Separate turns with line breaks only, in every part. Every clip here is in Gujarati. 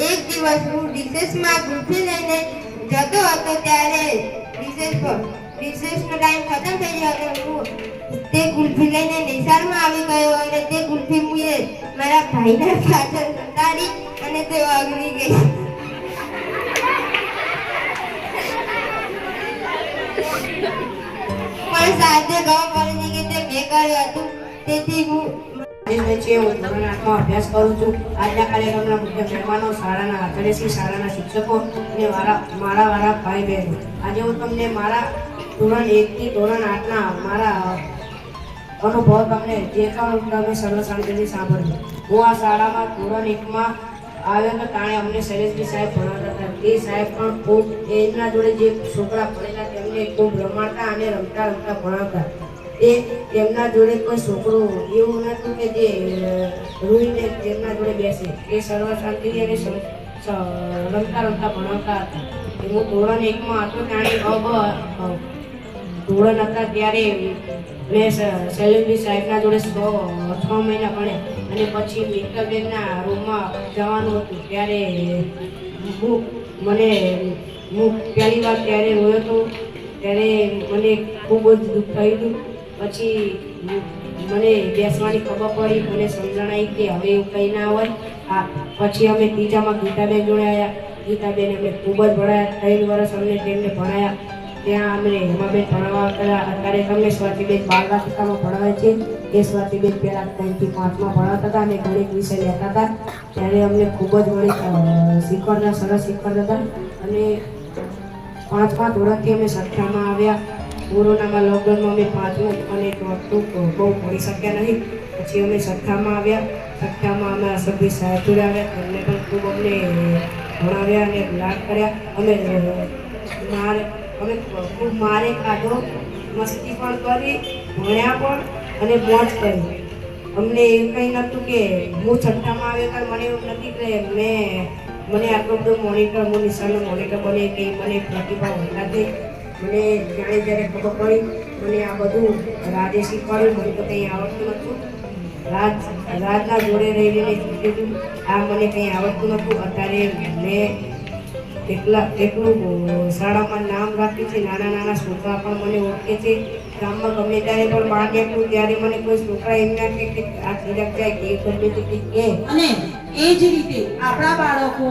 એક દિવસ હું રિસેસમાં ગુલ્ફી લઈને જતો હતો ત્યારે રિસેસનો ટાઈમ ખતમ થઈ ગયો હતો. હું તે ગુલ્ફી લઈને નિશાળમાં આવી ગયો અને તે ગુલ્ફી મુએ મારા ભાઈના પાછળ સંતાડી અને તે ઓગળી ગઈ. પણ સાથે ખબર પડી કે તે મેં કર્યું હતું. તેથી હું
ધોરણ 8માં અભ્યાસ કરું છું. આજના કાર્યક્રમના મુખ્ય મહેમાનો, શાળાના આચાર્યશ્રી, શાળાના શિક્ષકો અને મારા ભાઈ બહેનો. આજે હું તમને મારા ધોરણ 1 થી ધોરણ 8ના મારા અનુભવ તમને જે પણ તમે સર્વશાંતિથી સાંભળજો. હું આ શાળામાં ધોરણ 1માં આવ્યો તો તાણે અમને શૈલેષજી સાહેબ ભણાવતા હતા. તે સાહેબ પણ ખૂબ એમના જોડે જે છોકરા ભણેલા તેમને ખૂબ રમાડતા અને રમતા ભણાવતા. તેમના જોડે કોઈ છોકરું એવું નહોતું કે જે રૂઈને તેમના જોડે બેસે. એ સર્વ શાંતિ અને રમતા ભણાવતા હતા. હું ધોરણ 1માં હતો ત્યારે ધોરણ હતા ત્યારે મેં શૈલેષભાઈ સાહેબના જોડે 6 મહિના ભણ્યા અને પછી મિત્તલબેનના રૂમમાં જવાનું હતું ત્યારે હું પહેલી વાર ત્યારે રોયો હતો. ત્યારે મને ખૂબ જ દુઃખ થયું હતું. પછી મને બેસવાની ખબર પડી, મને સમજણ આવી કે હવે એવું કંઈ ના હોય. પછી અમે ત્રીજામાં ગીતાબેન જોડે આવ્યા. ગીતાબેન અમને ખૂબ જ ભણાયા. 3 વર્ષ અમને તેમને ભણાયા. ત્યાં અમને હેમાબેન ભણાવવા હતા. અત્યારે તમને સ્વાતિબેન બાળવાટિકામાં ભણાવે છે. એ સ્વાતિબેન પહેલાં 3 થી 5માં ભણાવતા હતા અને ગણિત વિષય લેતા હતા. ત્યારે અમને ખૂબ જ ગણિત શીખવાડતા, સરસ શીખવાડતા હતા. અને 5મા ધોરણથી અમે 6માં આવ્યા. કોરોનામાં લોકડાઉનમાં અમે 5મું અને 4થું બહુ ભણી શક્યા નહીં. પછી અમે 6માં આવ્યા. 6માં અમે અશોકભાઈ સાહેબ જોડે આવ્યા. તેમને પણ ખૂબ અમને ભણાવ્યા અને લાડ કર્યા. અમે ખૂબ મારે ખાધો, મસ્તી પણ કરી, ભણ્યા પણ અને મોજ કરી. અમને એવું કંઈ નહોતું કે હું 6માં આવ્યો ત્યારે મને એવું નથી કે મને આટલો બધો મોનિટર, હું નિશાળનો મોનિટર બને કે મને પ્રતિભા હોતા. મને જ્યારે ખબર પડી મને આ બધું રાજે શીખવાડ્યું. મને તો કંઈ આવડતું નહોતું. રાજના જોડે રહીને શીખ્યું. આ મને કંઈ આવડતું નહોતું. અત્યારે મેં એટલું શાળામાં નામ રાખ્યું છે. નાના છોકરા પણ મને ઓળખે છે. ગામમાં ગમે ત્યારે પણ બહાર નીકળું ત્યારે મને કોઈ છોકરા એમ ના કે આ તિલક જાય કે ગમે તે કે.
અને એ જ રીતે આપણા બાળકો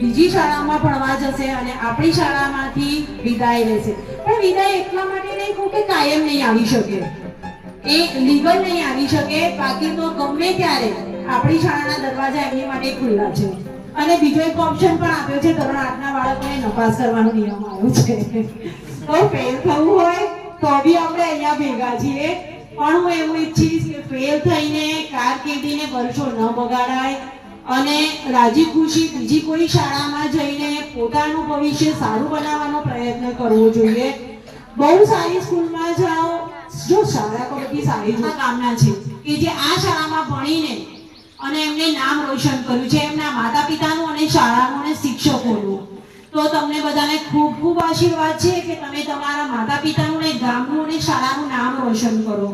બીજી શાળામાં ભણવા જશે અને આપણી શાળામાંથી વિદાય લેશે. પણ વિદાય એટલા માટે નહીં કહું કે કાયમ નહીં આવી શકે, એ લીગલ નહીં આવી શકે. બાકી તો ગમે ત્યારે આપણી શાળાના દરવાજા એમની માટે ખુલ્લા છે. અને બીજો એક ઓપ્શન પણ આપ્યો છે, ધોરણ 8ના બાળકોને નપાસ કરવાનો નિયમ આવ્યો છે. તો ફેલ થવું હોય તો બી આપણે અહીંયા ભેગા છીએ. પણ હું એવું ઈચ્છીશ કે ફેલ થઈને કારકિર્દીને વર્ષો ન બગાડાય અને રાજી ખુશી બીજી કોઈ શાળામાં જઈને પોતાનું ભવિષ્ય સારું બનાવવાનો પ્રયત્ન કરવો જોઈએ. બહુ સારી સ્કૂલમાં જાઓ. જો શાળા તો બધી સારી કામના છે કે જે આ શાળામાં ભણીને અને એમને નામ રોશન કર્યું છે, એમના માતા પિતાનું અને શાળાનું અને શિક્ષકોનું. તો તમને બધાને ખૂબ ખૂબ આશીર્વાદ છે કે તમે તમારા માતા પિતાનું ને ગામનું અને શાળાનું નામ રોશન કરો.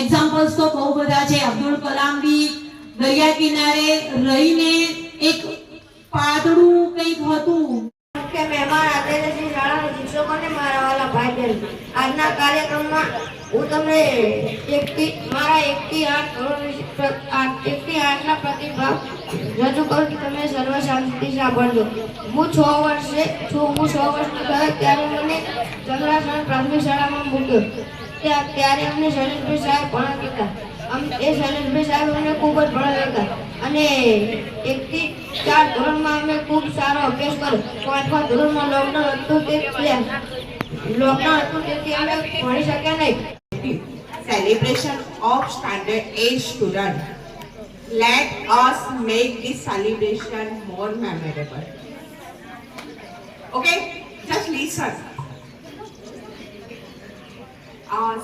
એક્ઝામ્પલ્સ તો બહુ બધા છે. અબ્દુલ કલામ બી દરિયા કિનારે રહીને એક પાતળું કંઈક હતું.
મુખ્ય મહેમાન આચાર્યશ્રી, શાળાના શિક્ષકોને મારા વાલા ભાઈ બહેન, આજના કાર્યક્રમમાં હું તમને 1 થી 8ના પ્રતિભાવ રજૂ કરું છું. તમે સર્વ શાંતિથી સાંભળજો. હું 6 વર્ષની થયો ત્યારે મને ચંદ્રાસણ પ્રાથમિક શાળામાં મૂક્યો. ત્યારે અમને શૈલેષભાઈ સાહેબ ભણાવતા હતા. એ શૈલેષભાઈ સાહેબ અમને ખૂબ જ ભણાવ્યા હતા અને 1 થી 4 ધોરણમાં અમે ખૂબ સારો અભ્યાસ કર્યો. 5મા ધોરણમાં લોકડાઉન હતું તેથી અમે ભણી શક્યા નહીં.
Celebration of Standard 8 student. Let us make this celebration more memorable. Okay, just listen.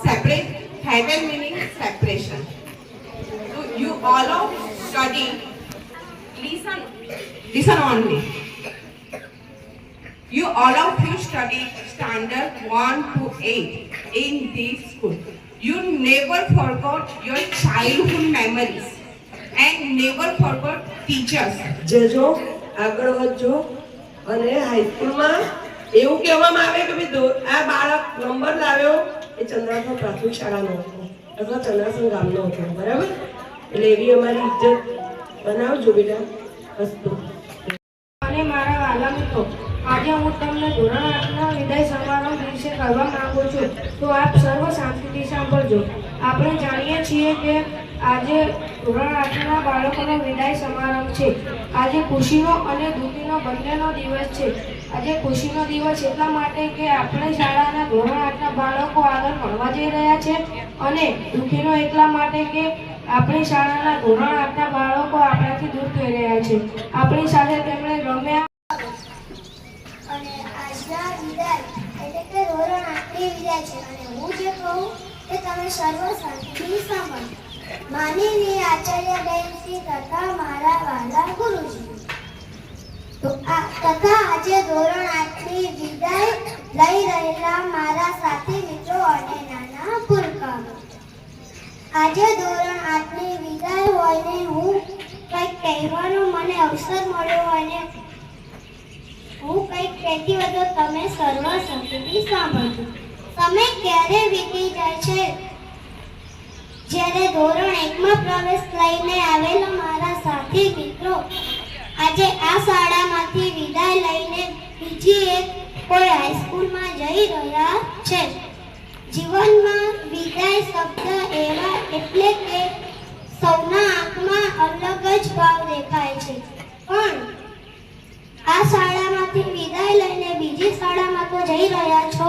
Separate, heaven meaning separation. So you all of study, listen only. You all of you study standard 1 to 8 in this school. You never forgot your childhood memories and never forgot teachers.
જજો આગળ વધજો અને હાઈસ્કૂલમાં એવું કહેવામાં આવે કે ભાઈ આ બાળક નંબર લાવ્યો એ ચંદ્રાસન પ્રાથમિક શાળાનો હતો અથવા ચંદ્રાસન ગામનો હતો, બરાબર? એટલે એવી અમારી ઇજ્જત બનાવજો બેટા. અસ્તુ.
અને મારા વાલા મિત્રો, આજે હું તમને ધોરણ 8ના વિદાય સમારોહ વિશે કહેવા માંગુ છું, તો આપ સર્વ શાંતિથી સાંભળજો. આપણે જાણીએ છીએ કે આજે ધોરણ 8ના બાળકોનો વિદાય સમારંભ છે. આજે ખુશીનો અને દુઃખીનો બંનેનો દિવસ છે. આજે ખુશીનો દિવસ એટલા માટે કે આપણે શાળાના ધોરણ 8ના બાળકો આગળ ભણવા જઈ રહ્યા છે, અને દુઃખીનો એટલા માટે કે આપણી શાળાના ધોરણ 8ના બાળકો આપણાથી દૂર થઈ રહ્યા છે. આપણી સાથે તેમણે રમ્યા
અને આજના વિદાય એટલે કે ધોરણ 8ની વિદાય છે. અને હું જે કહું તે તમે સર્વ શાંતિથી સાંભળો. માનનીય આચાર્યબેનશ્રી તથા મારા વાલા ગુરુજી, તથા આજે ધોરણ 8ની વિદાય લઈ રહેલા મારા સાથી મિત્રો અને નાના ભૂલકાઓ, આજે ધોરણ 8ની વિદાય હોઈને હું કંઈક કહેવાનો મને અવસર મળ્યો અને હું કંઈક કહેતી હોય તો તમે સર્વ શાંતિથી સાંભળજો. સમય ક્યારે વીતી જાય છે જ્યારે ધોરણ 1માં પ્રવેશ લઈને આવેલા મારા સાથી મિત્રો આજે આ શાળામાંથી વિદાય લઈને બીજી એક કોઈ હાઈસ્કૂલમાં જઈ રહ્યા છે. જીવનમાં વિદાય શબ્દ એવા એટલે કે સૌના આંખમાં અલગ જ ભાવ દેખાય છે, પણ આ શાળામાંથી વિદાય લઈને બીજી શાળામાં તો જઈ રહ્યા છો